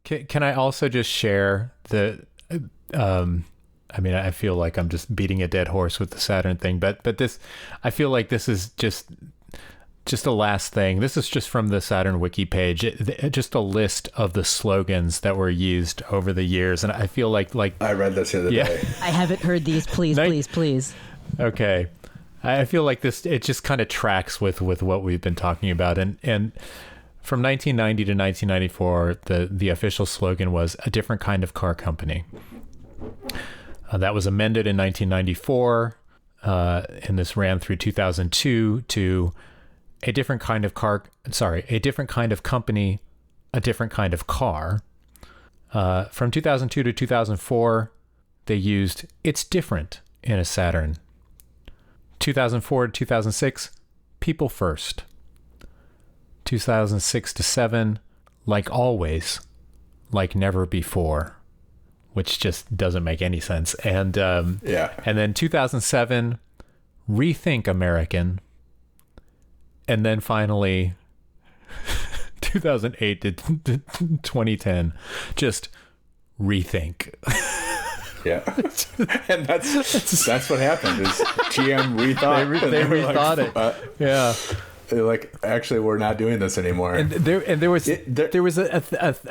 Can I also just share I mean, I feel like I'm just beating a dead horse with the Saturn thing, but this, I feel like this is just a last thing. This is just from the Saturn wiki page, just a list of the slogans that were used over the years. And I feel like I read this the other day. I haven't heard these. Please. Okay. I feel like it just kind of tracks with what we've been talking about. And from 1990 to 1994, the official slogan was a different kind of car company. That was amended in 1994, and this ran through 2002 to a different kind of company, a different kind of car. From 2002 to 2004, they used "It's different" in a Saturn. 2004 to 2006, "People first." 2006 to 7, "Like always, like never before," which just doesn't make any sense. And and then 2007, "Rethink American." And then finally, 2008 to 2010, just "Rethink." Yeah, and that's what happened. Is GM rethought? They rethought it. Yeah. They're like, actually, we're not doing this anymore. And there was a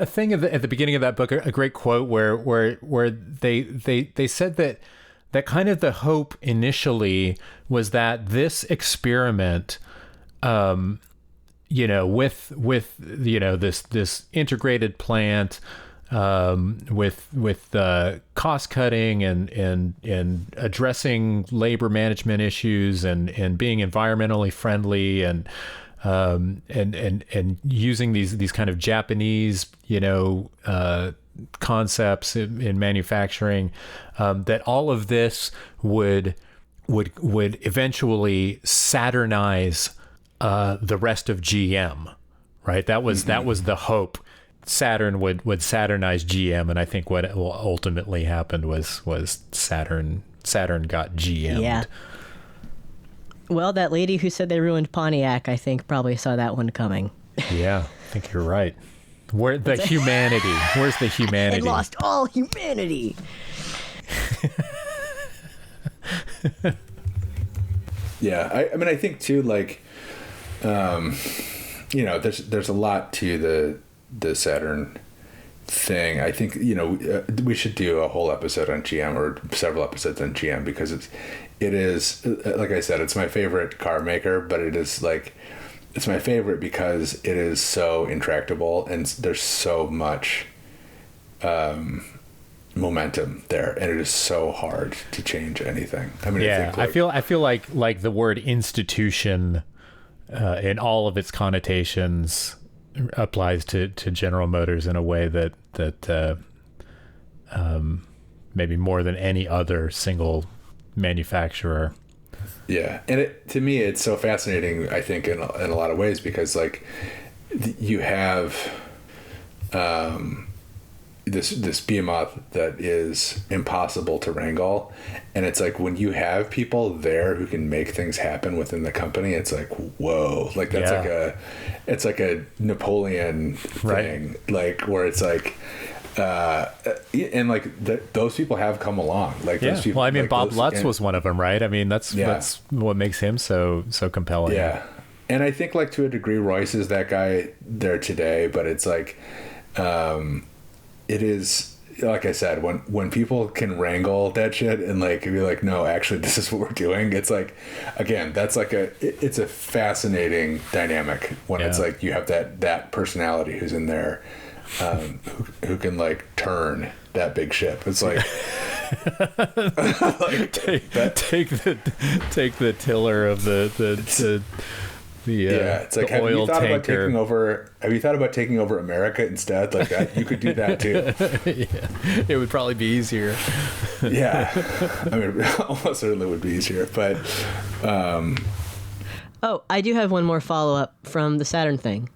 thing at the beginning of that book, a great quote where they said that kind of the hope initially was that this experiment, with this integrated plant, with cost cutting and addressing labor management issues and being environmentally friendly and using these kind of Japanese concepts in manufacturing, that all of this would eventually Saturnize the rest of GM, right? That was the hope. Saturn would Saturnize GM, and I think what ultimately happened was Saturn got GM'd. Yeah. Well, that lady who said they ruined Pontiac, I think, probably saw that one coming. Yeah, I think you're right. Where's the humanity? It lost all humanity. Yeah, I mean, I think too, like, there's a lot to the Saturn thing. I think we should do a whole episode on GM or several episodes on GM, because it is, like I said, it's my favorite car maker, but it's my favorite because it is so intractable and there's so much momentum there, and it is so hard to change anything. I mean, yeah, I feel like the word institution in all of its connotations applies to General Motors in a way that maybe more than any other single manufacturer. Yeah, and to me, it's so fascinating, I think, in a lot of ways, because like you have this behemoth that is impossible to wrangle, and it's like when you have people there who can make things happen within the company, it's like, whoa, like that's it's like a Napoleon thing, right? Like where it's like and like those people have come along, like those people. Well, I mean, like Bob Lutz was one of them, right? I mean, that's what makes him so compelling. Yeah, and I think like to a degree Royce is that guy there today, but it's like it is, like I said, when people can wrangle that shit and like be like, no, actually this is what we're doing, it's like, again, that's like it's a fascinating dynamic when it's like you have that personality who's in there, who can like turn that big ship. It's like, like take the tiller of the it's like, oil tanker. Have you thought about taking over America instead? Like that, you could do that too. Yeah, it would probably be easier. Yeah, I mean, almost certainly would be easier. But I do have one more follow up from the Saturn thing.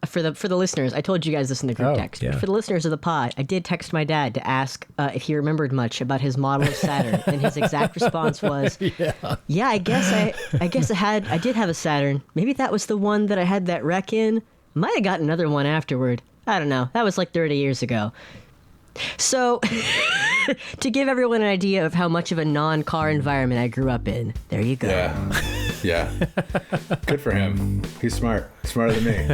For the listeners, I told you guys this in the group text. Yeah. But for the listeners of the pod, I did text my dad to ask if he remembered much about his model of Saturn, and his exact response was, "Yeah, I guess I did have a Saturn. Maybe that was the one that I had that wreck in. Might have got another one afterward. I don't know. That was like 30 years ago. So, to give everyone an idea of how much of a non-car environment I grew up in, there you go. Yeah. Good for him. He's smart. Smarter than me.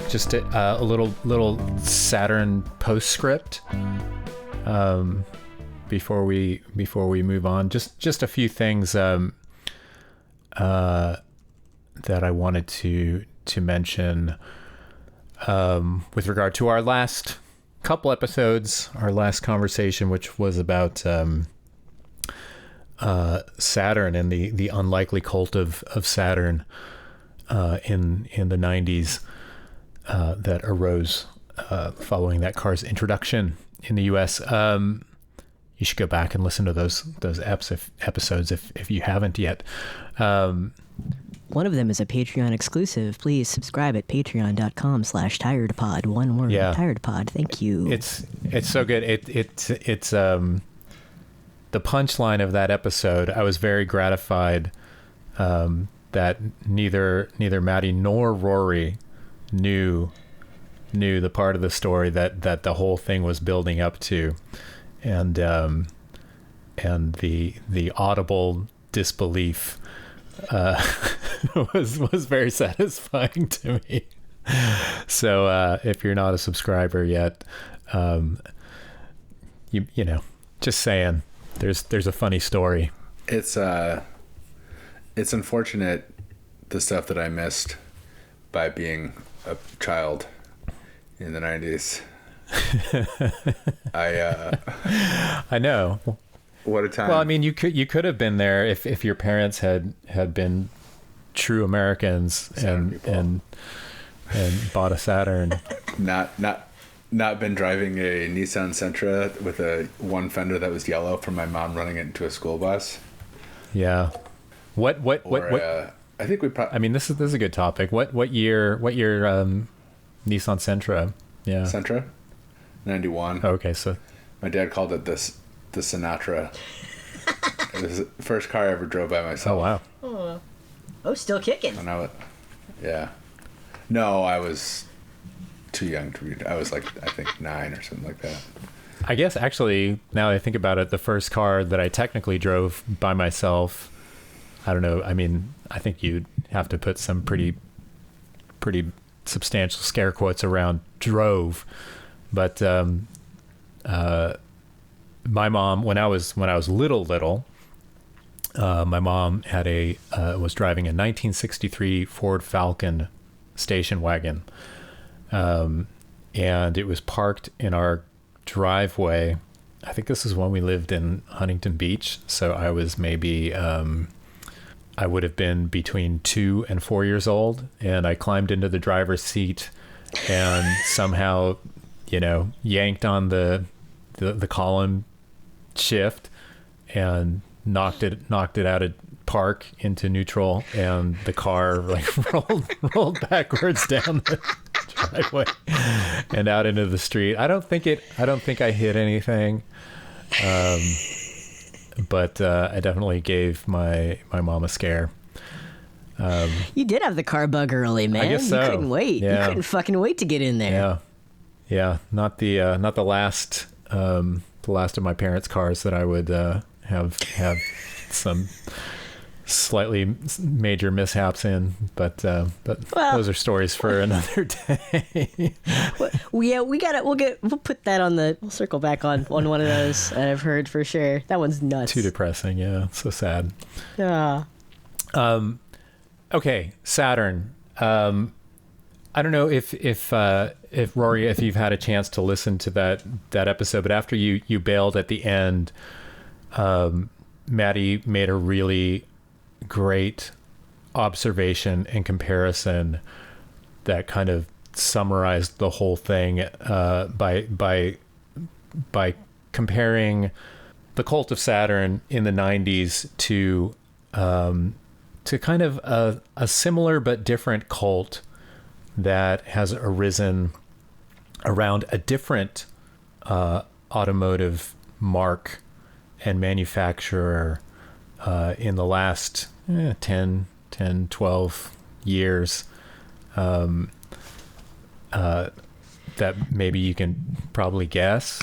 Just a little Saturn postscript before we move on. Just a few things that I wanted to mention with regard to our last couple episodes, our last conversation, which was about Saturn and the unlikely cult of Saturn in the 90s. That arose following that car's introduction in the U.S. You should go back and listen to those episodes if you haven't yet. One of them is a Patreon exclusive. Please subscribe at patreon.com/tiredpod. One word, tiredpod. Thank you. It's so good. It's the punchline of that episode. I was very gratified that neither Maddie nor Rory knew the part of the story that the whole thing was building up to, and the audible disbelief was very satisfying to me. So if you're not a subscriber yet, you know, just saying, there's a funny story. It's unfortunate, the stuff that I missed by being a child in the 90s. I know. What a time. Well, I mean, you could have been there if your parents had been true Americans and bought a Saturn. Not been driving a Nissan Sentra with a one fender that was yellow from my mom running it into a school bus. Yeah. What? I think we probably... I mean, this is a good topic. What year Nissan Sentra? Yeah. Sentra? 91. Oh, okay, so... My dad called it the Sinatra. It was the first car I ever drove by myself. Oh, wow. Oh, still kicking. Yeah. No, I was too young to read. I was like, I think 9 or something like that. I guess, actually, now that I think about it, the first car that I technically drove by myself... I don't know. I mean, I think you'd have to put some pretty substantial scare quotes around drove, but my mom, when I was little, my mom had was driving a 1963 Ford Falcon station wagon, and it was parked in our driveway. I think this is when we lived in Huntington Beach, so I was maybe. I would have been between 2 and 4 years old, and I climbed into the driver's seat and somehow, yanked on the column shift and knocked it out of park into neutral, and the car rolled backwards down the driveway and out into the street. I don't think I hit anything. But I definitely gave my mom a scare. You did have the car bug early, man. I guess so. You couldn't wait. Yeah. You couldn't fucking wait to get in there. Yeah. Not the last of my parents' cars that I would have some slightly major mishaps in, but those are stories for another day. We'll put that we'll circle back on one of those. I've heard for sure. That one's nuts. Too depressing. Yeah. So sad. Yeah. Okay. Saturn. I don't know if Rory, if you've had a chance to listen to that episode, but after you bailed at the end, Maddie made a really great observation and comparison that kind of summarized the whole thing by comparing the cult of Saturn in the 90s to kind of a similar but different cult that has arisen around a different automotive mark and manufacturer in the last 10, 12 years that maybe you can probably guess?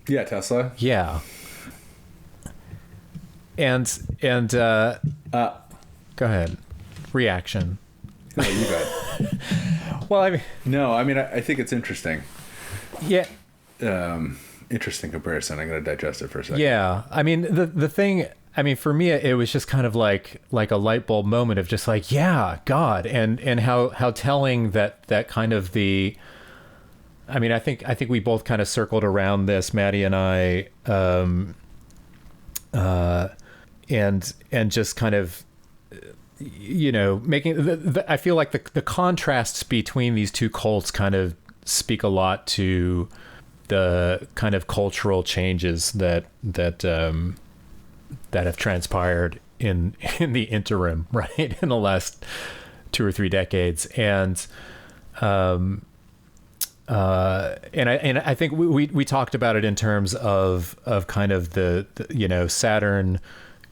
Yeah, Tesla. Yeah. And go ahead. Reaction. No, you bet. Well, I think it's interesting. Yeah. Interesting comparison. I'm going to digest it for a second. Yeah. I mean, the thing, for me, it was just kind of like a light bulb moment of just like, yeah, God. And how telling that kind of I think we both kind of circled around this, Maddie and I, and just kind of, making I feel like the contrasts between these two cults kind of speak a lot to the kind of cultural changes that have transpired in the interim, right, in the last 2 or 3 decades. And I think we talked about it in terms of kind of the Saturn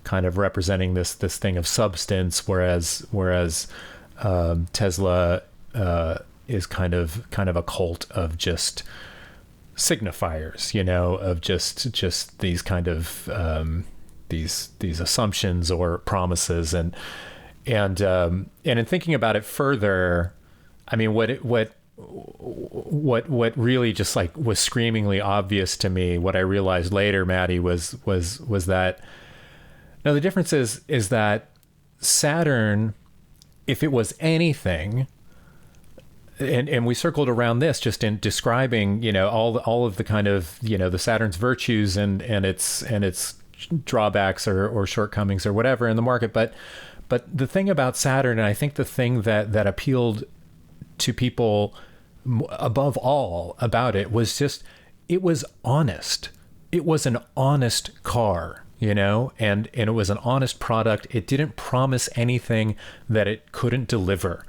kind of representing this thing of substance, whereas Tesla is kind of a cult of just signifiers, of just these kind of these assumptions or promises, and in thinking about it further, what really just like was screamingly obvious to me, what I realized later, Maddie, was that no, the difference is that Saturn, if it was anything, and we circled around this just in describing, all of the kind of, the Saturn's virtues and its drawbacks or shortcomings or whatever in the market. But the thing about Saturn, and I think the thing that appealed to people above all about it was just, it was honest. It was an honest car, and it was an honest product. It didn't promise anything that it couldn't deliver.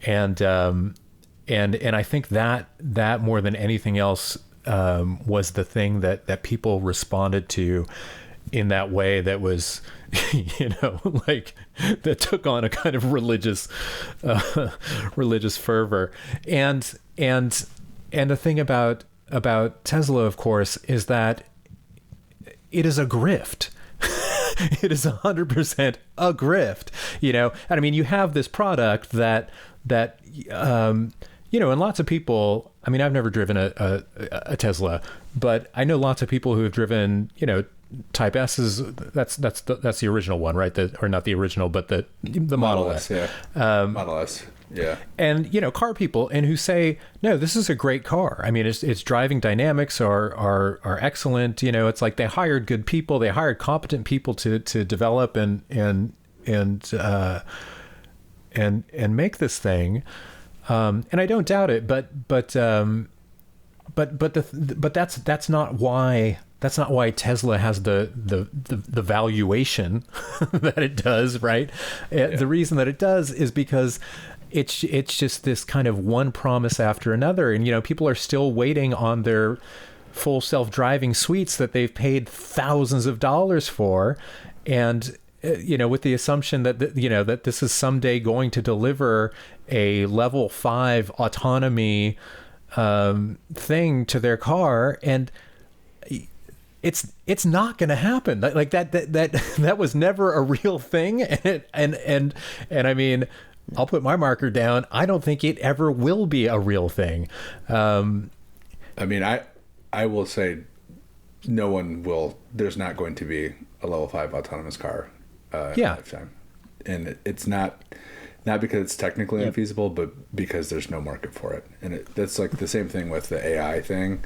And I think that more than anything else was the thing that people responded to in that way, that was, like, that took on a kind of religious fervor. And the thing about Tesla, of course, is that it is a grift. It is 100% a grift, and you have this product that and lots of people, I've never driven a Tesla, but I know lots of people who have driven, Type S's. That's the original one, right? Or not the original, but the Model S. Yeah. Model S. Yeah. And, car people, and who say, no, this is a great car. Its driving dynamics are excellent. It's like they hired good people. They hired competent people to develop and make this thing. And I don't doubt it, but that's not why. That's not why Tesla has the valuation that it does, right? Yeah. The reason that it does is because it's just this kind of one promise after another, and people are still waiting on their full self-driving suites that they've paid thousands of dollars for, and with the assumption that that this is someday going to deliver a level 5 autonomy thing to their car, and it's not going to happen. Like that was never a real thing, and I'll put my marker down. I don't think it ever will be a real thing. I will say no one will. There's not going to be a level 5 autonomous car in a lifetime, and it's not because it's technically unfeasible, but because there's no market for it. And that's like the same thing with the AI thing.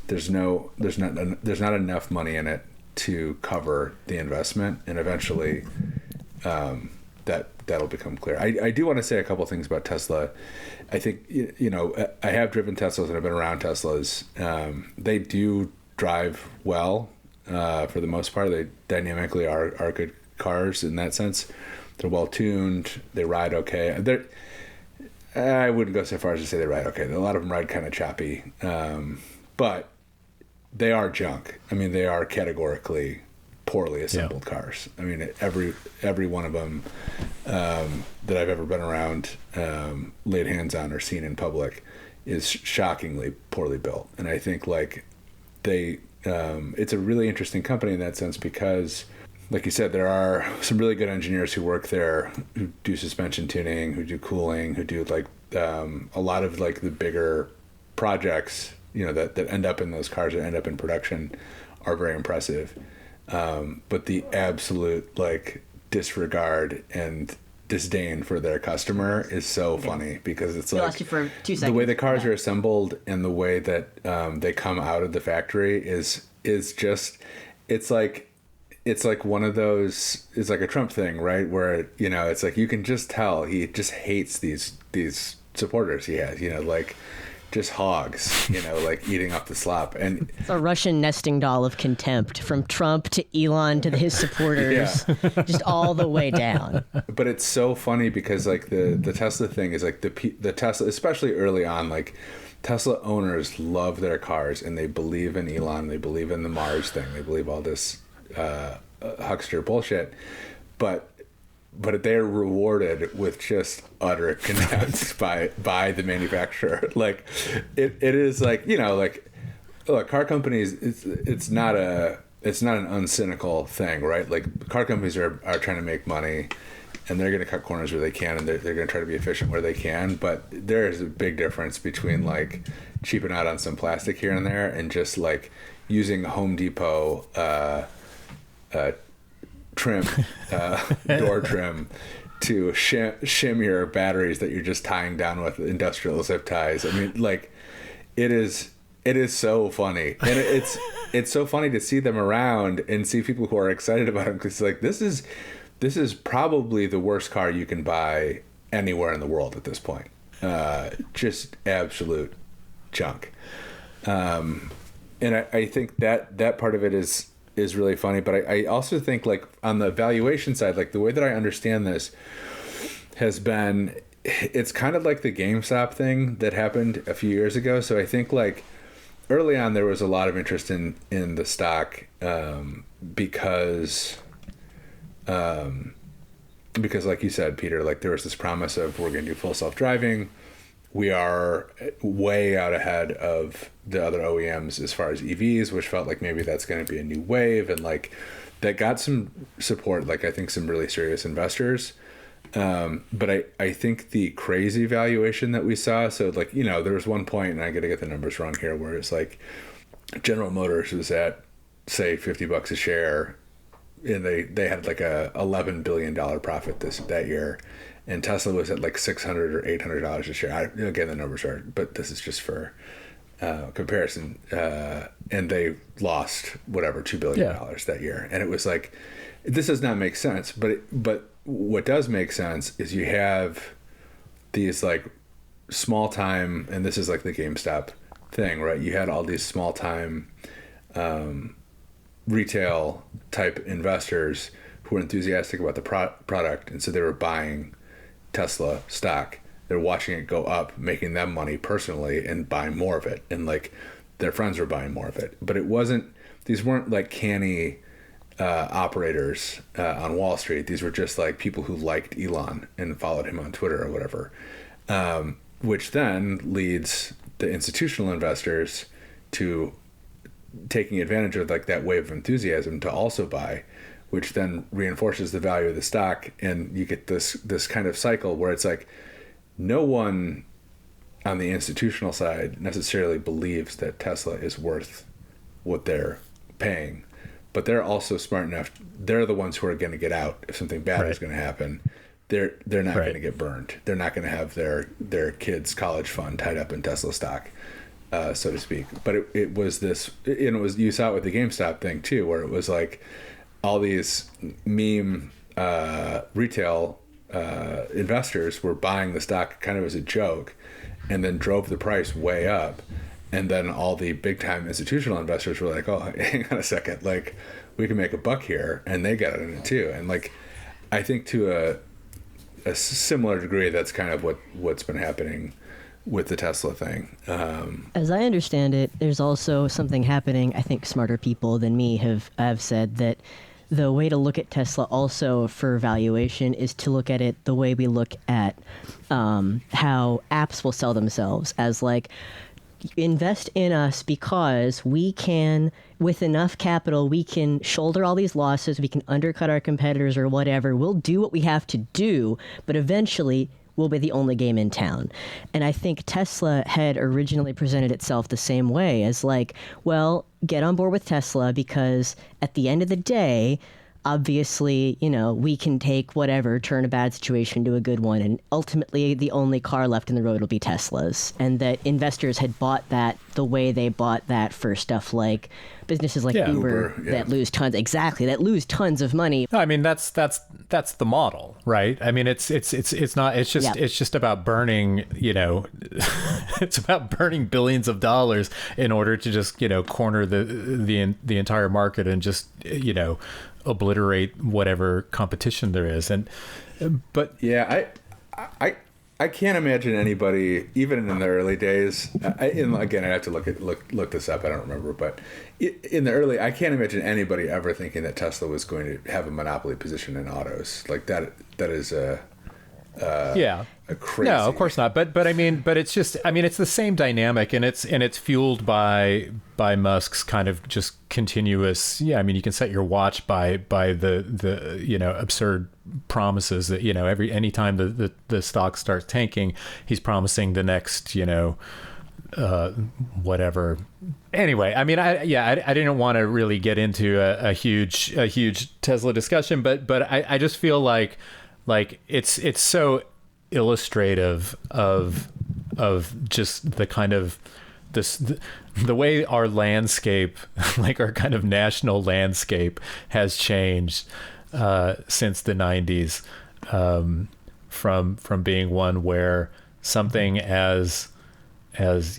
There's not enough money in it to cover the investment, and eventually that'll become clear. I do want to say a couple things about Tesla. I think I have driven Teslas and I've been around Teslas. They do drive well for the most part. They dynamically are good cars in that sense. They're well tuned. They ride okay. I wouldn't go so far as to say they ride okay. A lot of them ride kind of choppy, but they are junk. I mean, they are categorically poorly assembled cars. I mean, every one of them that I've ever been around, laid hands on, or seen in public is shockingly poorly built. And I think like it's a really interesting company in that sense because, like you said, there are some really good engineers who work there, who do suspension tuning, who do cooling, who do like a lot of like the bigger projects, that end up in those cars or end up in production are very impressive. But the absolute like disregard and disdain for their customer is so funny because it's like for 2 seconds. The way the cars are assembled and the way that they come out of the factory is just, it's like one of those, it's like a Trump thing, right? Where, it's like, you can just tell he just hates these supporters he has, like just hogs, like eating up the slop. And it's a Russian nesting doll of contempt from Trump to Elon to his supporters, just all the way down. But it's so funny because like the Tesla thing is like the Tesla, especially early on, like Tesla owners love their cars and they believe in Elon, they believe in the Mars thing, they believe all this huckster bullshit, but they're rewarded with just utter contempt by the manufacturer. Like it is like, like, look, car companies, it's not an uncynical thing, right? Like car companies are trying to make money and they're going to cut corners where they can, and they're going to try to be efficient where they can. But there is a big difference between like cheaping out on some plastic here and there and just like using Home Depot trim, door trim to shim your batteries that you're just tying down with industrial zip ties. I mean, like it is so funny, and it's so funny to see them around and see people who are excited about them, because like this is probably the worst car you can buy anywhere in the world at this point. Just absolute junk. And I think that part of it is really funny, but I also think like on the valuation side, like the way that I understand this has been, it's kind of like the GameStop thing that happened a few years ago. So I think like early on there was a lot of interest in the stock because like you said, Peter, like there was this promise of we're going to do full self-driving. We are way out ahead of the other OEMs as far as EVs, which felt like maybe that's going to be a new wave. And like that got some support, like I think some really serious investors. But I think the crazy valuation that we saw, so like, there was one point, and I got to get the numbers wrong here, where it's like General Motors was at, say, $50 a share, and they had like a $11 billion profit that year. And Tesla was at like $600 or $800 a share. Again, the numbers are, but this is just for comparison. And they lost whatever $2 billion that year. And it was like, this does not make sense. But what does make sense is you have these like small time, and this is like the GameStop thing, right? You had all these small time retail type investors who were enthusiastic about the product, and so they were buying Tesla stock. They're watching it go up, making them money personally and buying more of it, and like their friends were buying more of it. But these weren't like canny operators on Wall Street. These were just like people who liked Elon and followed him on Twitter or whatever, which then leads the institutional investors to taking advantage of like that wave of enthusiasm to also buy, which then reinforces the value of the stock. And you get this kind of cycle where it's like no one on the institutional side necessarily believes that Tesla is worth what they're paying, but they're also smart enough. They're the ones who are going to get out if something bad is going to happen. They're not going to get burned. They're not going to have their kids' college fund tied up in Tesla stock, so to speak. But it was this, and it was, you saw it with the GameStop thing too, where it was like all these meme retail investors were buying the stock kind of as a joke, and then drove the price way up. And then all the big time institutional investors were like, oh, hang on a second, like we can make a buck here, and they got it in it too. And like I think to a similar degree, that's kind of what's been happening with the Tesla thing. As I understand it, there's also something happening. I think smarter people than me have said that the way to look at Tesla also for valuation is to look at it the way we look at how apps will sell themselves, as like, invest in us because we can, with enough capital, we can shoulder all these losses, we can undercut our competitors or whatever. We'll do what we have to do, but eventually we'll be the only game in town. And I think Tesla had originally presented itself the same way, as like, well, get on board with Tesla because at the end of the day, obviously, you know, we can take whatever, turn a bad situation into a good one, and ultimately the only car left in the road will be Teslas. And that investors had bought that the way they bought that for stuff like businesses like Uber that lose tons of money. I mean, that's the model, right? I mean, it's just about burning, you know, it's about burning billions of dollars in order to just, you know, corner the entire market and just, you know, obliterate whatever competition there is. But I can't imagine anybody, even in the early days, and again, I have to look this up, I don't remember, but in the early, I can't imagine anybody ever thinking that Tesla was going to have a monopoly position in autos. Like that is a crazy. No, of course not. But I mean, it's just, I mean, it's the same dynamic, and it's fueled by Musk's kind of just continuous. Yeah, I mean, you can set your watch by the you know, absurd promises that, you know, anytime the stock starts tanking, he's promising the next, you know, whatever. Anyway, I mean, I didn't want to really get into a huge Tesla discussion, but I just feel like it's so illustrative of just the kind of the way our landscape, like our kind of national landscape, has changed since the 90s, from being one where something as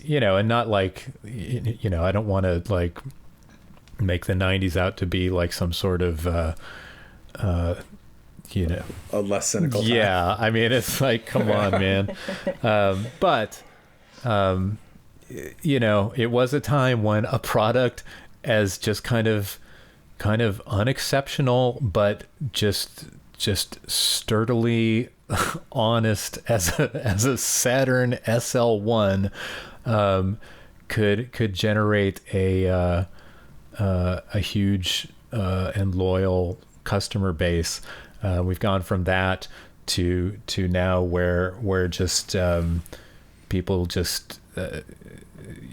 you know, and not like, you know, I don't want to like make the 90s out to be like some sort of you know, a less cynical time. Yeah, I mean, it's like, come on, man. But you know, it was a time when a product as just kind of unexceptional, but just sturdily honest as a Saturn SL1 could generate a huge and loyal customer base. We've gone from that to now where just people just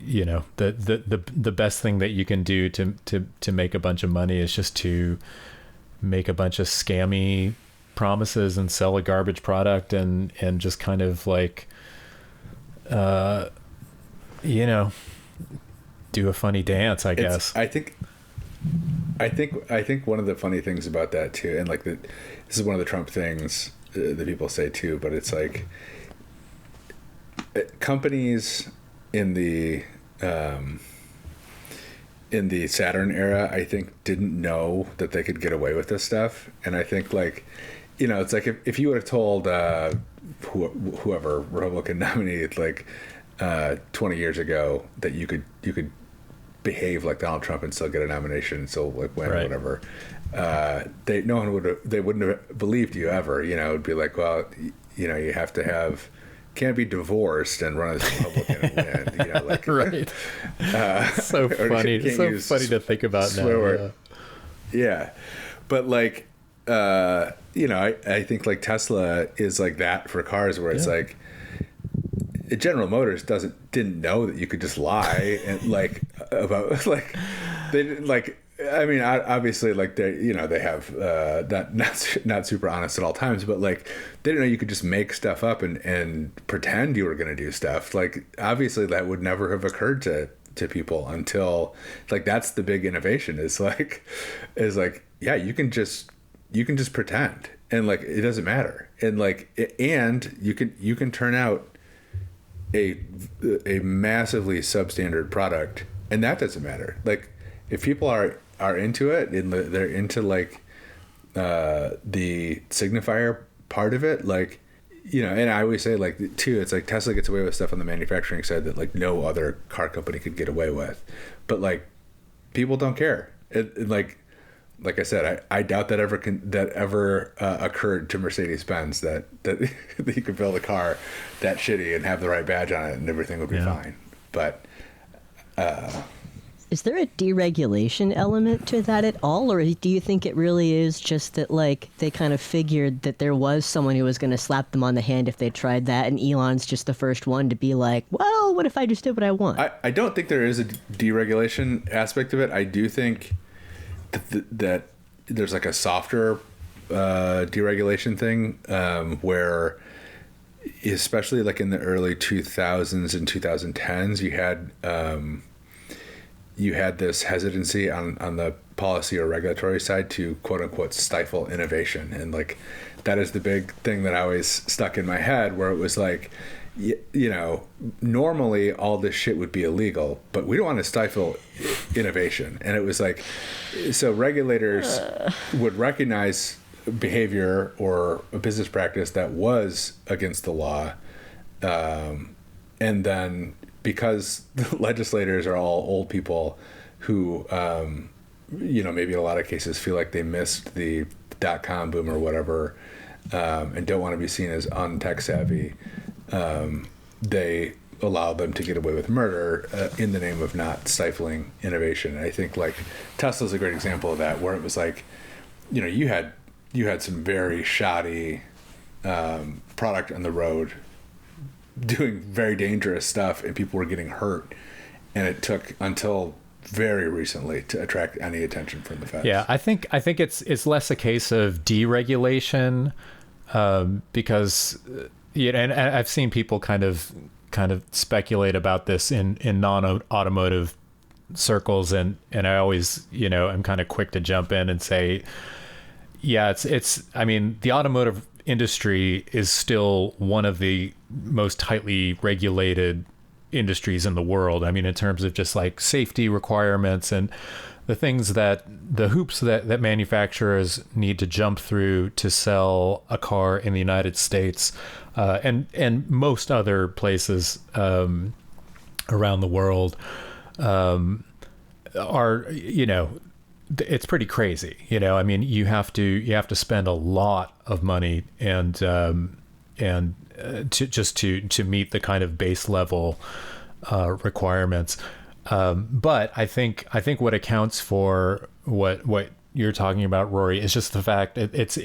you know, the best thing that you can do to make a bunch of money is just to make a bunch of scammy promises and sell a garbage product and just kind of like you know, do a funny dance, I guess. I think one of the funny things about that too, and like this is one of the Trump things that people say too, but it's like companies in the Saturn era, I think, didn't know that they could get away with this stuff. And I think, like, you know, it's like if you would have told whoever Republican nominee like 20 years ago that you could behave like Donald Trump and still get a nomination and still like win, right, or whatever, they wouldn't have believed you ever. You know, it'd be like, well, you know, you have to can't be divorced and run as a Republican and win. You know, like right. So funny. So funny to think about now. Yeah. But like, you know, I think like Tesla is like that for cars, where it's like General Motors didn't know that you could just lie and like about like they didn't like. I mean, obviously, like they, you know, they have not super honest at all times, but like they didn't know you could just make stuff up and pretend you were going to do stuff. Like obviously, that would never have occurred to people until like that's the big innovation. Is like yeah, you can just pretend and like it doesn't matter, and like and you can turn out a massively substandard product, and that doesn't matter. Like if people are into it and they're into like the signifier part of it. Like, you know, and I always say, like, too, it's like Tesla gets away with stuff on the manufacturing side that like no other car company could get away with, but like people don't care. Like I said, I doubt that ever occurred to Mercedes-Benz that you could build a car that shitty and have the right badge on it and everything would be fine. But is there a deregulation element to that at all, or do you think it really is just that like they kind of figured that there was someone who was going to slap them on the hand if they tried that, and Elon's just the first one to be like, well, what if I just did what I want? I don't think there is a deregulation aspect of it. I do think that there's like a softer deregulation thing where, especially like in the early 2000s and 2010s, you had this hesitancy on the policy or regulatory side to quote unquote stifle innovation, and like that is the big thing that always stuck in my head, where it was like, you know, normally all this shit would be illegal, but we don't want to stifle innovation. And it was like, so regulators would recognize behavior or a business practice that was against the law. And then because the legislators are all old people who, you know, maybe in a lot of cases feel like they missed the .com boom or whatever, and don't want to be seen as untech savvy, they allow them to get away with murder in the name of not stifling innovation. And I think like Tesla's a great example of that, where it was like, you know, you had some very shoddy product on the road doing very dangerous stuff, and people were getting hurt, and it took until very recently to attract any attention from the feds. Yeah, I think it's less a case of deregulation, because and I've seen people kind of speculate about this in non-automotive circles, and I always, you know, I'm kind of quick to jump in and say, yeah, it's I mean, the automotive industry is still one of the most tightly regulated industries in the world. I mean, in terms of just like safety requirements and the hoops that manufacturers need to jump through to sell a car in the United States, and most other places around the world, are, you know, it's pretty crazy. You know, I mean, you have to spend a lot of money and to meet the kind of base level requirements. But I think what accounts for what you're talking about, Rory, is just the fact it's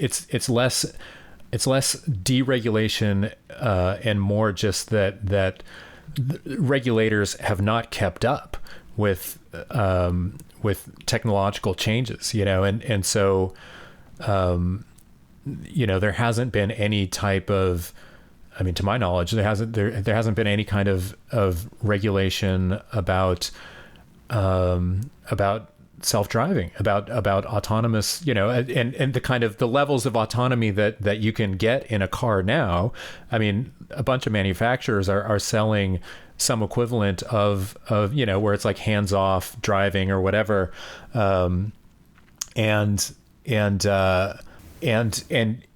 less deregulation and more just that regulators have not kept up with technological changes, you know, and so you know, there hasn't been any type of, I mean, to my knowledge, there hasn't been any kind of regulation about self-driving, about autonomous, you know, and the kind of the levels of autonomy that you can get in a car now. I mean, a bunch of manufacturers are selling some equivalent of, you know, where it's like hands-off driving or whatever. And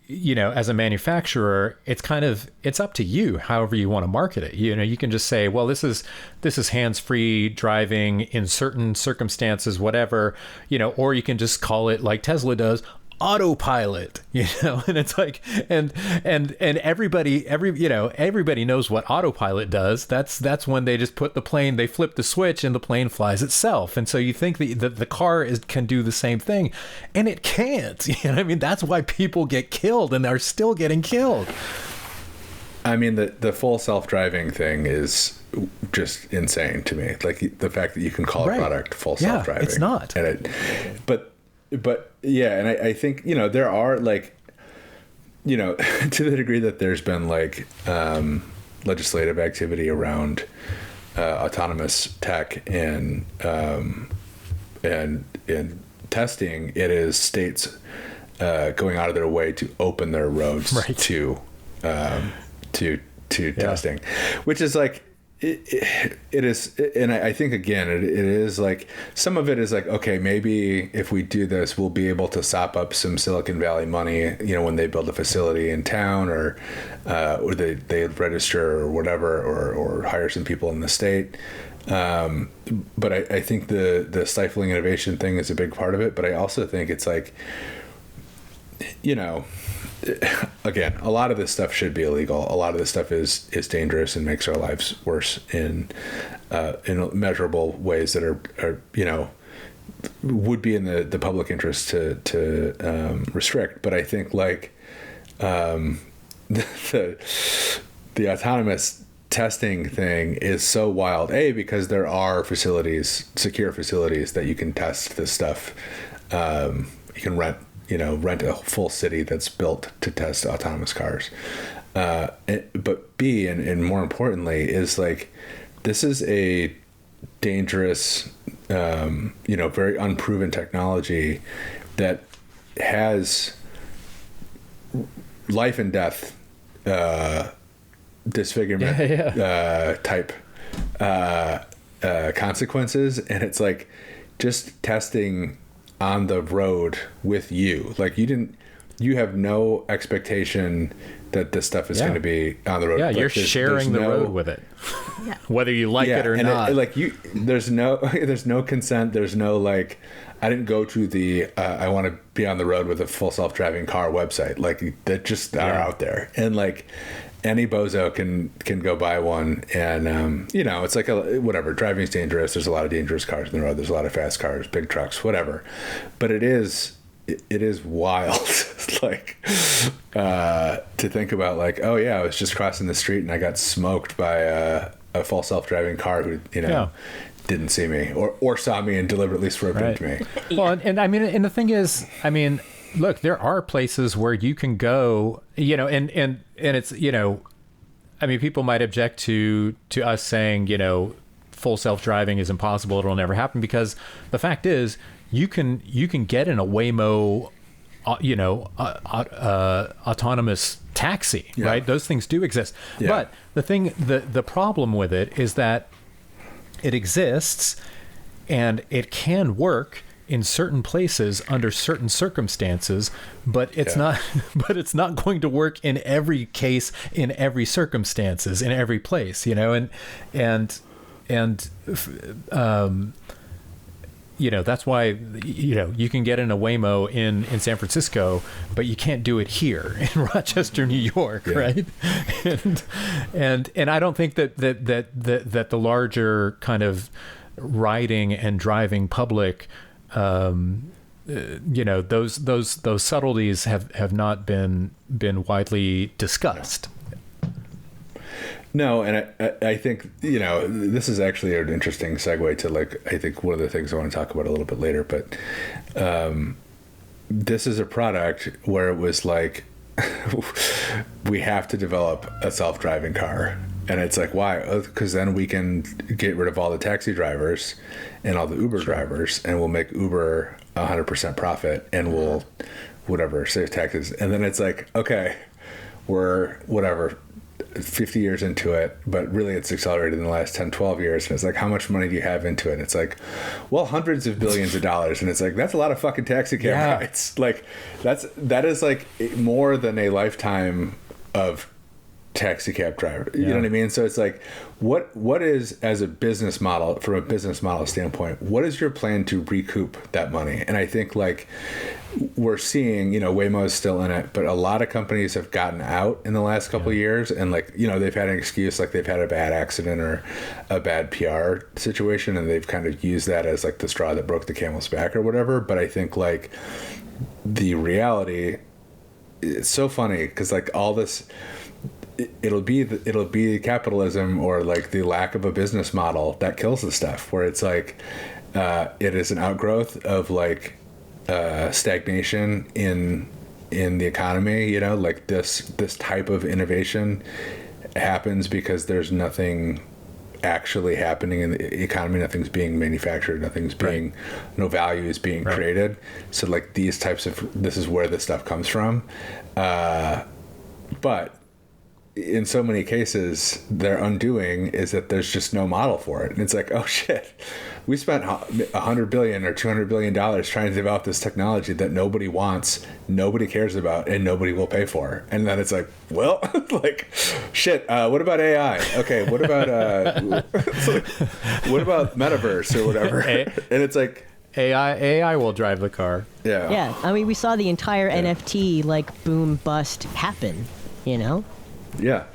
you know, as a manufacturer, it's up to you, however you want to market it. You know, you can just say, well, this is hands-free driving in certain circumstances, whatever, you know, or you can just call it, like Tesla does, Autopilot, you know. And it's like, and everybody knows what Autopilot does. That's when they just they flip the switch and the plane flies itself. And so you think that the car can do the same thing, and it can't. You know what I mean? That's why people get killed, and they're still getting killed. I mean, the full self-driving thing is just insane to me. Like the fact that you can call a product full self-driving. It's not. And but yeah, and I think, you know, there are, like, you know, to the degree that there's been like legislative activity around autonomous tech and testing, it is states going out of their way to open their roads to testing, which is like, it is, and I think again, it is like some of it is like, okay, maybe if we do this, we'll be able to sop up some Silicon Valley money, when they build a facility in town, or they register or whatever, or hire some people in the state. But I think the stifling innovation thing is a big part of it. But I also think it's like, again, a lot of this stuff should be illegal. A lot of this stuff is dangerous and makes our lives worse in measurable ways that are would be in the public interest to restrict. But I think like the autonomous testing thing is so wild. Because there are secure facilities that you can test this stuff. You can rent a full city that's built to test autonomous cars. But B, and more importantly, is like, this is a dangerous, very unproven technology that has life and death disfigurement type consequences. And it's like just testing on the road with you, like you have no expectation that this stuff is going to be on the road. Yeah, like you're sharing the road with it, whether you like it or not. There's no consent. There's no like, I didn't go to the I want to be on the road with a full self-driving car website. Like, that just are out there, and like any bozo can go buy one, and it's like whatever. Driving's dangerous. There's a lot of dangerous cars on the road. There's a lot of fast cars, big trucks, whatever. But it is wild, like to think about, like, oh yeah, I was just crossing the street and I got smoked by a full self-driving car who didn't see me or saw me and deliberately swerved into me. Well, and I mean, and the thing is, I mean, look, there are places where you can go, and it's, I mean, people might object to us saying, full self-driving is impossible. It'll never happen, because the fact is you can get in a Waymo, autonomous taxi, right? Those things do exist. Yeah. But the problem with it is that it exists and it can work in certain places under certain circumstances, but it's not going to work in every case, in every circumstances, in every place, that's why, you can get in a Waymo in San Francisco, but you can't do it here in Rochester, New York, right? And I don't think that the larger kind of riding and driving public, those subtleties have not been widely discussed. No, and I think, this is actually an interesting segue to, like, I think one of the things I want to talk about a little bit later, but this is a product where it was like, we have to develop a self-driving car. And it's like, why? Because then we can get rid of all the taxi drivers and all the Uber drivers, and we'll make Uber 100% profit, and we'll save taxes. And then it's like, okay, we're 50 years into it, but really it's accelerated in the last 10, 12 years. And it's like, how much money do you have into it? And it's like, well, hundreds of billions of dollars. And it's like, that's a lot of fucking taxi cab rides. Like, that is like more than a lifetime of taxi cab driver. You know what I mean? So it's like, what is, as a business model, from a business model standpoint, what is your plan to recoup that money? And I think, like, we're seeing, Waymo is still in it, but a lot of companies have gotten out in the last couple of years, and, like, they've had an excuse, like they've had a bad accident or a bad PR situation, and they've kind of used that as, like, the straw that broke the camel's back or whatever. But I think, like, the reality, it's so funny, because, like, all this, it'll be capitalism, or like the lack of a business model, that kills the stuff, where it's like, it is an outgrowth of, like, stagnation in the economy. Like this type of innovation happens because there's nothing actually happening in the economy. Nothing's being manufactured, no value is being created. So, like, this is where this stuff comes from. But in so many cases, their undoing is that there's just no model for it. And it's like, oh shit, we spent $100 billion or $200 billion trying to develop this technology that nobody wants, nobody cares about, and nobody will pay for. And then it's like, well, like, shit, what about AI? Okay, what about what about metaverse or whatever? And it's like, AI will drive the car. yeah. Yeah, I mean, we saw the entire NFT like boom bust happen, you know? Yeah.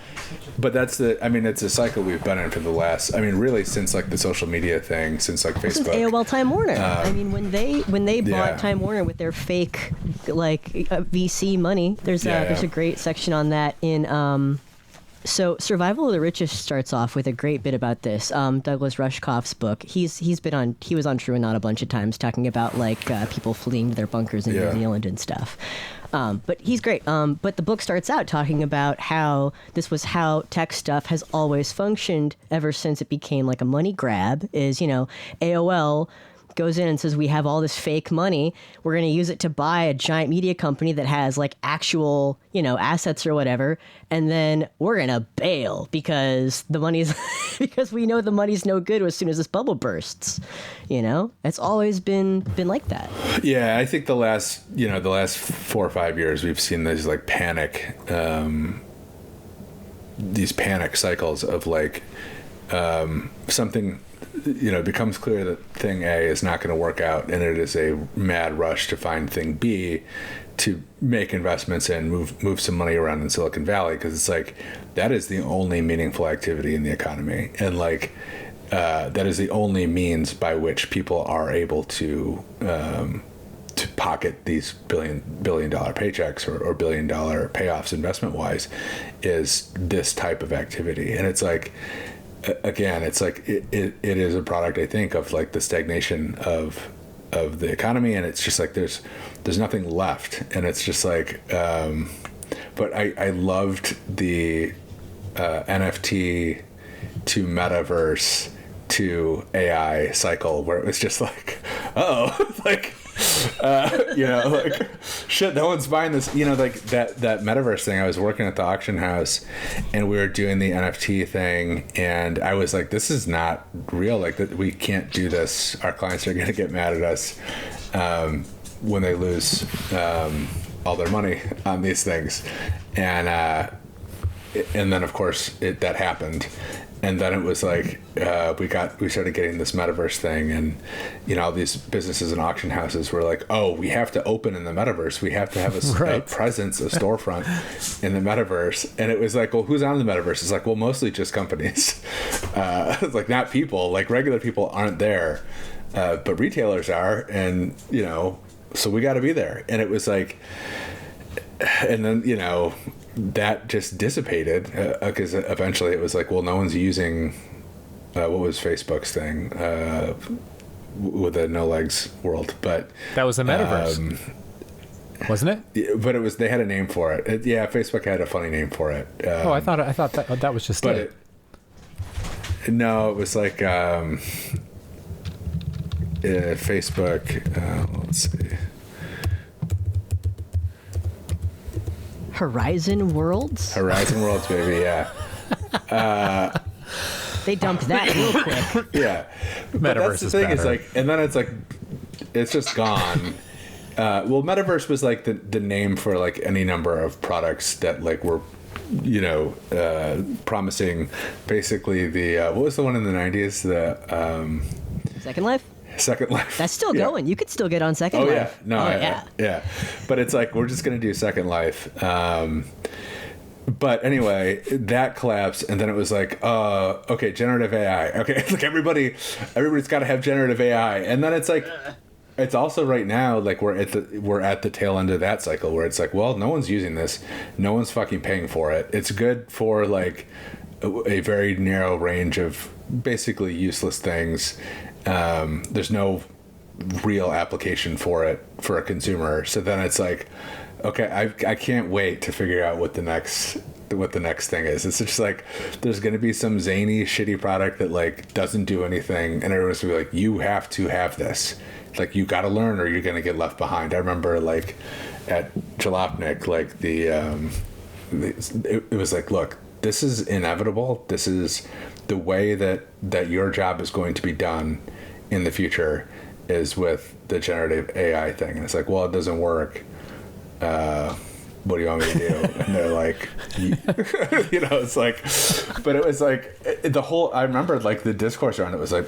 But it's a cycle we've been in for the last, really since like the social media thing, since like Facebook. Since AOL Time Warner. I mean, when they bought Yeah. Time Warner with their fake like VC money, there's a great section on that in so Survival of the Richest starts off with a great bit about this. Douglas Rushkoff's book. He was on True and Not a bunch of times talking about like people fleeing to their bunkers in New Zealand and stuff. But he's great. But the book starts out talking about how this was how tech stuff has always functioned ever since it became like a money grab. Is, you know, AOL goes in and says, we have all this fake money. We're going to use it to buy a giant media company that has like actual, you know, assets or whatever. And then we're going to bail because the money's because we know the money's no good as soon as this bubble bursts. You know, it's always been like that. Yeah. I think the last 4 or 5 years, we've seen these like these panic cycles of like, something, you know, becomes clear that thing A is not going to work out, and it is a mad rush to find thing B to make investments and move some money around in Silicon Valley, because it's like that is the only meaningful activity in the economy, and like that is the only means by which people are able to pocket these billion dollar paychecks or $1 billion payoffs investment wise, is this type of activity. And it's like, again, it's like it is a product, I think, of like the stagnation of the economy, and it's just like there's nothing left, and it's just like but I loved the NFT to metaverse to AI cycle, where it was just like, like you know, like shit, no one's buying this, you know, like that metaverse thing. I was working at the auction house and we were doing the NFT thing, and I was like, this is not real, like that we can't do this, our clients are going to get mad at us when they lose all their money on these things. And then of course that happened. And then it was like we started getting this metaverse thing, and you know, all these businesses and auction houses were like, oh, we have to open in the metaverse, we have to have a presence, a storefront in the metaverse. And it was like, well, who's on the metaverse? It's like, well, mostly just companies. It's like, not people, like regular people aren't there, but retailers are, and you know, so we got to be there. And it was like, and then, you know, that just dissipated because eventually it was like, well, no one's using what was Facebook's thing with the no legs world, but that was the metaverse, wasn't it? But it was, they had a name for it. Yeah, Facebook had a funny name for it. I thought that was just it. No, it was like Facebook. Let's see. Horizon Worlds, baby. Yeah. They dumped that real quick. Yeah. But that's the thing, is like, and then it's like, it's just gone. Well, metaverse was like the name for like any number of products that like were, you know, promising basically the what was the one in the 90s, the Second Life. That's still going. You could still get on Second Life. Yeah. But it's like, we're just going to do Second Life. But anyway, that collapsed, and then it was like, okay, generative AI. Okay, it's like everybody's got to have generative AI, and then it's like, it's also right now like we're at the tail end of that cycle where it's like, well, no one's using this, no one's fucking paying for it. It's good for like a very narrow range of basically useless things. There's no real application for it for a consumer. So then it's like, okay, I can't wait to figure out what the next thing is. It's just like, there's going to be some zany, shitty product that like doesn't do anything, and everyone's going to be like, you have to have this. Like, you got to learn or you're going to get left behind. I remember like at Jalopnik, like it was like, look, this is inevitable. This is the way that your job is going to be done in the future, is with the generative AI thing. And it's like, well, it doesn't work. What do you want me to do? And they're like, it's like, but it was like the whole, I remember like the discourse around it was like,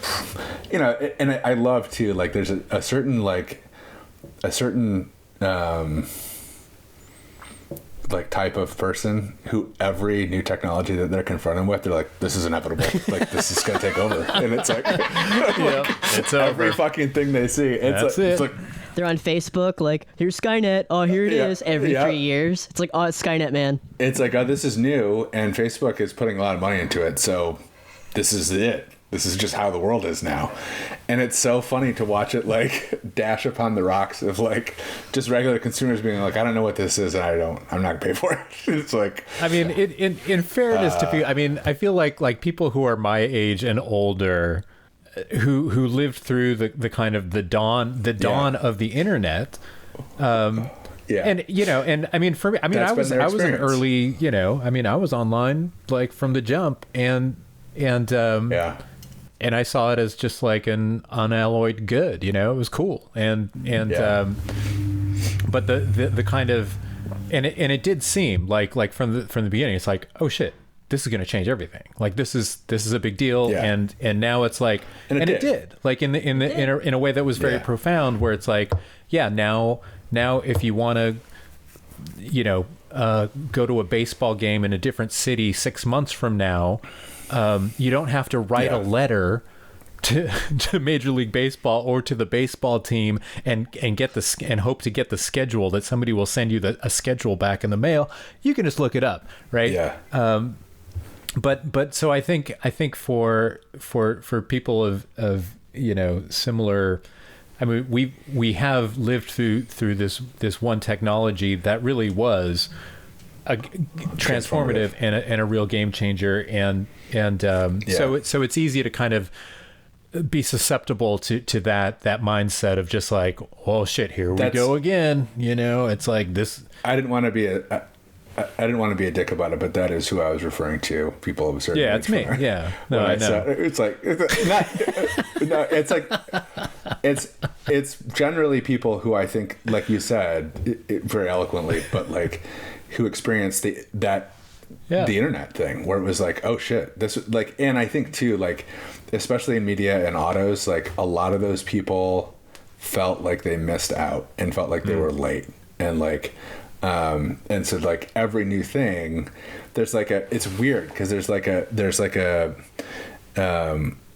and I love too, like there's a certain like type of person who every new technology that they're confronted with, they're like, this is inevitable. Like, this is going to take over. And it's like, it's every over. fucking thing they see. It's like, They're on Facebook, like, here's Skynet. Oh, here it is. Every 3 years. It's like, oh, it's Skynet, man. It's like, oh, this is new, and Facebook is putting a lot of money into it, so this is it. This is just how the world is now. And it's so funny to watch it, like, dash upon the rocks of, like, just regular consumers being like, I don't know what this is, and I'm not gonna pay for it. It's like... I mean, in fairness to people, I mean, I feel like people who are my age and older, who lived through the kind of the dawn of the internet, and and I mean, for me, I mean, I was an early, I mean, I was online like from the jump, and I saw it as just like an unalloyed good, it was cool, but the kind of, and it did seem like from the beginning, it's like, oh shit, this is going to change everything. Like this is a big deal. Yeah. And now it's like, and it did, like in a way that was very profound, where it's like, now if you want to, go to a baseball game in a different city 6 months from now, you don't have to write a letter to Major League Baseball or to the baseball team and hope to get the schedule, that somebody will send you a schedule back in the mail. You can just look it up, right? Yeah. But so I think for people of similar, I mean, we have lived through this one technology that really was a transformative and a real game changer, so it's easy to kind of be susceptible to that mindset of just like, oh shit, here we go again. It's like this. I didn't want to be a dick about it, but that is who I was referring to. People of a certain age. It's me. Yeah. No, I know. It's like it's generally people who I think, like you said, very eloquently, but like who experienced the internet thing, where it was like, oh shit, this, like, and I think too, like, especially in media and autos, like a lot of those people felt like they missed out and felt like they were late, and like. And so like every new thing, there's like it's weird because there's like an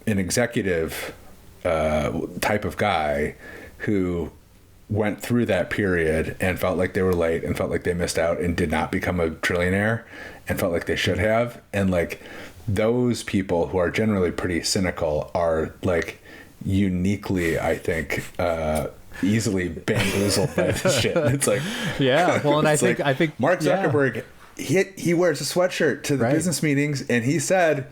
executive type of guy who went through that period and felt like they were late and felt like they missed out and did not become a trillionaire and felt like they should have. And like those people who are generally pretty cynical are like uniquely, I think, easily bamboozled by this shit. It's like, well, and I think Mark Zuckerberg, he wears a sweatshirt to the business meetings, and he said,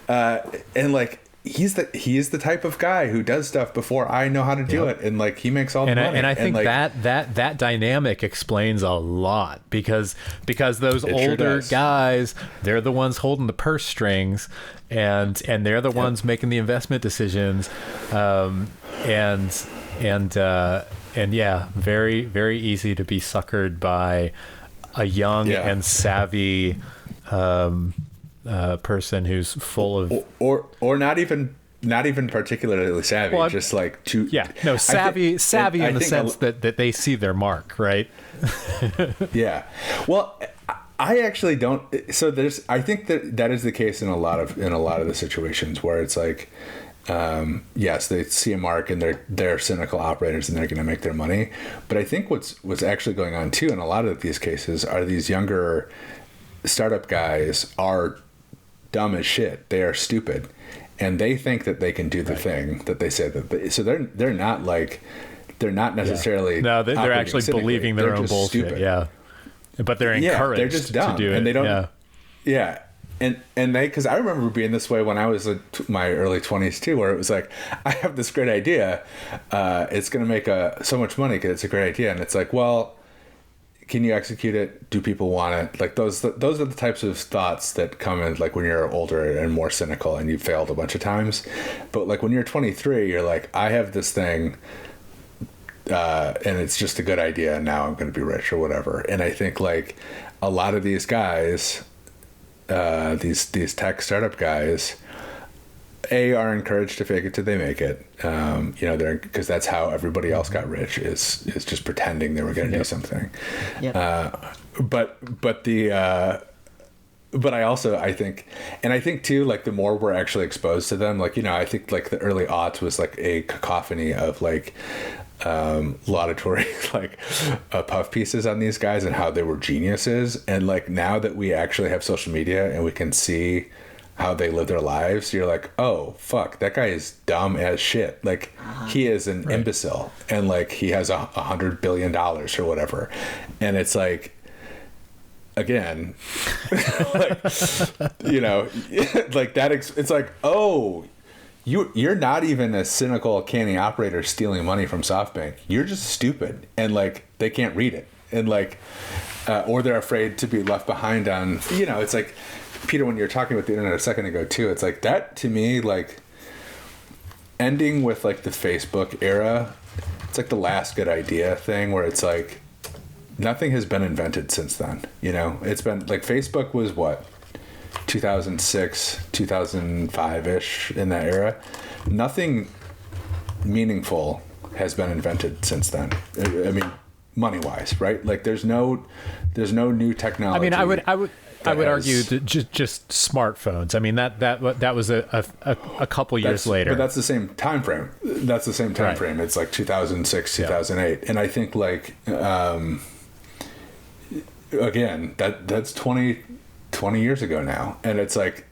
and like he is the type of guy who does stuff before I know how to do it, and like he makes all the money. And I think like, that dynamic explains a lot, because those older guys, they're the ones holding the purse strings, and they're the ones making the investment decisions, and very, very easy to be suckered by a young and savvy person who's full of or not even particularly savvy, just like savvy in the sense that they see their mark, right? Well, I actually don't. So I think that is the case in a lot of the situations where it's like, yes, they see a mark and they're cynical operators and they're going to make their money. But I think what's actually going on too in a lot of these cases are these younger startup guys are dumb as shit. They are stupid, and they think that they can do the thing that they say that. So they're not like, they're not necessarily. No, they're actually cynically. Believing their own bullshit. Stupid. Yeah, but they're encouraged they're just dumb, to do it. And they don't. Yeah. And they, because I remember being this way when I was in my early 20s too, where it was like, I have this great idea, it's going to make so much money because it's a great idea, and it's like, well, can you execute it? Do people want it? Like those are the types of thoughts that come in like when you're older and more cynical and you've failed a bunch of times. But like when you're 23, you're like, I have this thing, and it's just a good idea, and now I'm going to be rich or whatever. And I think like a lot of these guys, these tech startup guys, are encouraged to fake it till they make it. They're, because that's how everybody else got rich, is just pretending they were going to do something. Yep. But I think too, like the more we're actually exposed to them, like, I think like the early aughts was like a cacophony of like laudatory like puff pieces on these guys and how they were geniuses. And like now that we actually have social media and we can see how they live their lives, you're like, oh fuck, that guy is dumb as shit. Like he is an imbecile, and like he has $100 billion or whatever. And it's like, again, like, like that. It's like, oh, you're not even a cynical canny operator stealing money from SoftBank. You're just stupid, and like they can't read it, and like, or they're afraid to be left behind on. It's like, Peter, when you were talking about the internet a second ago too, it's like that to me, like ending with like the Facebook era, it's like the last good idea thing where it's like nothing has been invented since then. It's been like Facebook was what, 2006, 2005-ish, in that era. Nothing meaningful has been invented since then. I mean, money-wise, right? Like there's no new technology. I mean, I would argue that just smartphones. I mean, that was a couple years later. But that's the same time frame. Frame. It's like 2006, 2008. Yeah. And I think like, again, that's 20 years ago now. And it's like,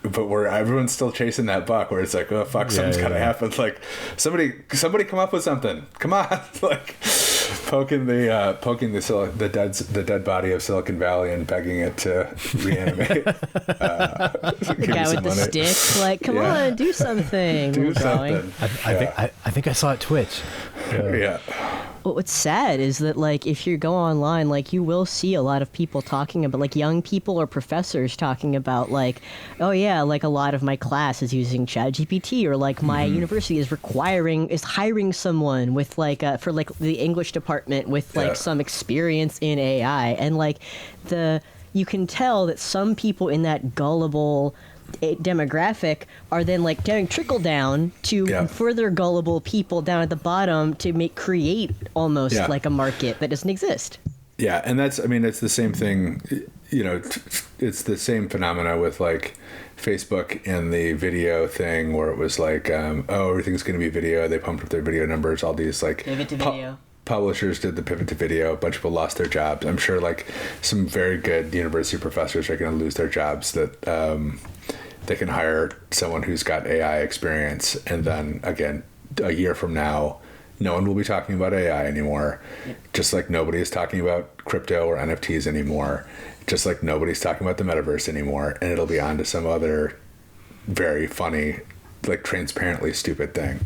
but everyone's still chasing that buck where it's like, oh fuck, something's gotta happen. Like somebody come up with something. Come on. Like poking the dead body of Silicon Valley and begging it to reanimate. The guy with the stick, like, come on, do something. Do something. I think I saw it twitch. Yeah. But what's sad is that, like, if you go online, like, you will see a lot of people talking about, like, young people or professors talking about, like, oh yeah, like a lot of my class is using ChatGPT, or like my university is hiring someone with like for like the English department with like some experience in AI, and like you can tell that some people in that gullible demographic are then like getting trickle down to further gullible people down at the bottom to create almost like a market that doesn't exist. Yeah, and it's the same thing, it's the same phenomena with like Facebook and the video thing where it was like, everything's going to be video. They pumped up their video numbers. All these like pivot to video. Publishers did the pivot to video. A bunch of people lost their jobs. I'm sure like some very good university professors are going to lose their jobs that they can hire someone who's got AI experience. And then again, a year from now, no one will be talking about AI anymore. Just like nobody is talking about crypto or NFTs anymore. Just like nobody's talking about the metaverse anymore. And it'll be on to some other very funny, like transparently stupid thing.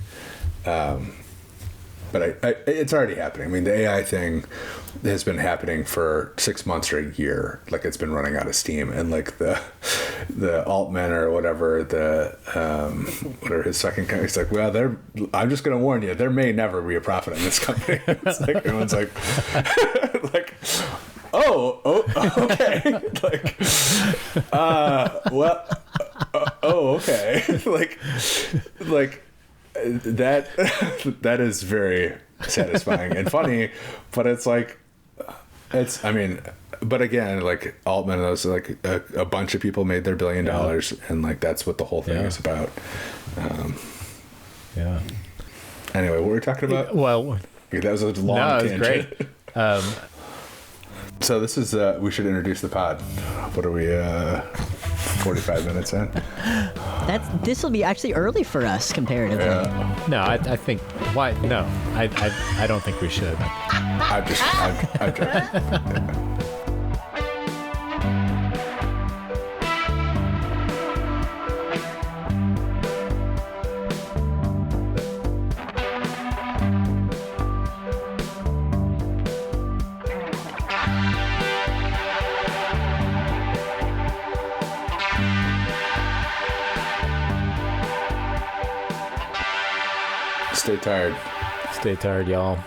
But it's already happening. I mean, the AI thing has been happening for 6 months or a year. Like it's been running out of steam. And like the Altman or whatever, whatever his second company, it's like, well, I'm just going to warn you, there may never be a profit in this company. It's like, everyone's like, like, okay. Like, okay. like that is very satisfying and funny, but it's like, but again, like Altman, those like a bunch of people made their $1 billion, and like that's what the whole thing is about. Anyway, what were we talking about? Well, that was a long tangent. Great. So this is we should introduce the pod. What are we 45 minutes in? This will be actually early for us comparatively. No, I think why? No, I don't think we should. I'm joking. Stay tired. Stay tired, y'all.